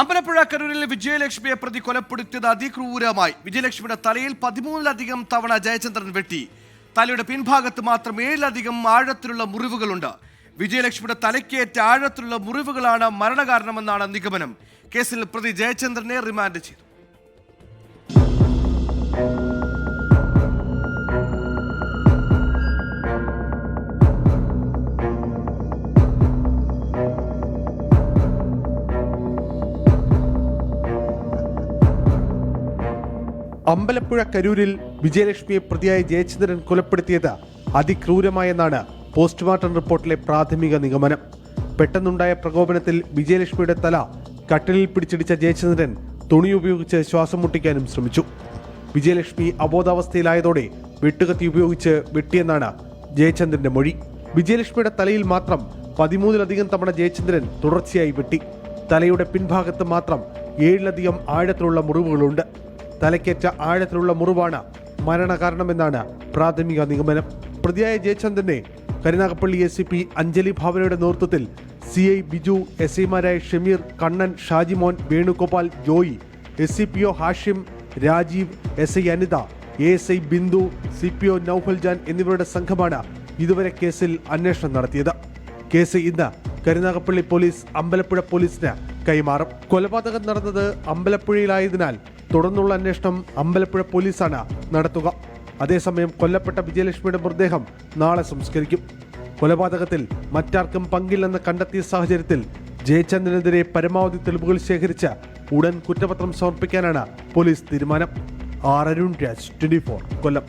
അമ്പലപ്പുഴ കരൂരിൽ വിജയലക്ഷ്മിയെ പ്രതി കൊലപ്പെടുത്തിയത് അതിക്രൂരമായി. വിജയലക്ഷ്മിയുടെ തലയിൽ 13-ലധികം തവണ ജയചന്ദ്രൻ വെട്ടി. തലയുടെ പിൻഭാഗത്ത് മാത്രം 7-ലധികം ആഴത്തിലുള്ള മുറിവുകളുണ്ട്. വിജയലക്ഷ്മിയുടെ തലയ്ക്കേറ്റ ആഴത്തിലുള്ള മുറിവുകളാണ് മരണകാരണമെന്നാണ് നിഗമനം. കേസിൽ പ്രതി ജയചന്ദ്രനെ റിമാൻഡ് ചെയ്തു. അമ്പലപ്പുഴ കരൂരിൽ വിജയലക്ഷ്മിയെ പ്രതിയായ ജയചന്ദ്രൻ കൊലപ്പെടുത്തിയത് അതിക്രൂരമായെന്നാണ് പോസ്റ്റ്മോർട്ടം റിപ്പോർട്ടിലെ പ്രാഥമിക നിഗമനം. പെട്ടെന്നുണ്ടായ പ്രകോപനത്തിൽ വിജയലക്ഷ്മിയുടെ തല കട്ടിലിൽ പിടിച്ചിടിച്ച ജയചന്ദ്രൻ തുണി ഉപയോഗിച്ച് ശ്വാസം മുട്ടിക്കാനും ശ്രമിച്ചു. വിജയലക്ഷ്മി അബോധാവസ്ഥയിലായതോടെ വെട്ടുകത്തി ഉപയോഗിച്ച് വെട്ടിയെന്നാണ് ജയചന്ദ്രന്റെ മൊഴി. വിജയലക്ഷ്മിയുടെ തലയിൽ മാത്രം 13-ലധികം തവണ ജയചന്ദ്രൻ തുടർച്ചയായി വെട്ടി. തലയുടെ പിൻഭാഗത്ത് മാത്രം 7-ലധികം ആഴത്തിലുള്ള മുറിവുകളുണ്ട്. തലയ്ക്കേറ്റ ആഴത്തിലുള്ള മുറിവാണ് മരണകാരണമെന്നാണ് പ്രാഥമിക നിഗമനം. പ്രതിയായ ജയചന്ദ്രനെ കരുനാഗപ്പള്ളി SCP അഞ്ജലി ഭാവനയുടെ നേതൃത്വത്തിൽ CI Biju, SIമാരായ Shameer, Kannan, Shajimon, Venugopal, Joy, SCPO Hashim, Rajeev, SI Anitha, ASI Bindu, CPO നൗഫൽജാൻ എന്നിവരുടെ സംഘമാണ് ഇതുവരെ കേസിൽ അന്വേഷണം നടത്തിയത്. കേസ് ഇന്ന് കരുനാഗപ്പള്ളി പോലീസ് അമ്പലപ്പുഴ പോലീസിന് കൈമാറും. കൊലപാതകം നടന്നത് അമ്പലപ്പുഴയിലായതിനാൽ തുടർന്നുള്ള അന്വേഷണം അമ്പലപ്പുഴ പോലീസാണ് നടത്തുക. അതേസമയം കൊല്ലപ്പെട്ട വിജയലക്ഷ്മിയുടെ മൃതദേഹം നാളെ സംസ്കരിക്കും. കൊലപാതകത്തിൽ മറ്റാർക്കും പങ്കില്ലെന്ന് കണ്ടെത്തിയ സാഹചര്യത്തിൽ ജയചന്ദ്രനെതിരെ പരമാവധി തെളിവുകൾ ശേഖരിച്ച് ഉടൻ കുറ്റപത്രം സമർപ്പിക്കാനാണ് പോലീസ് തീരുമാനം. അരുൺ രാജ്, 24, കൊല്ലം.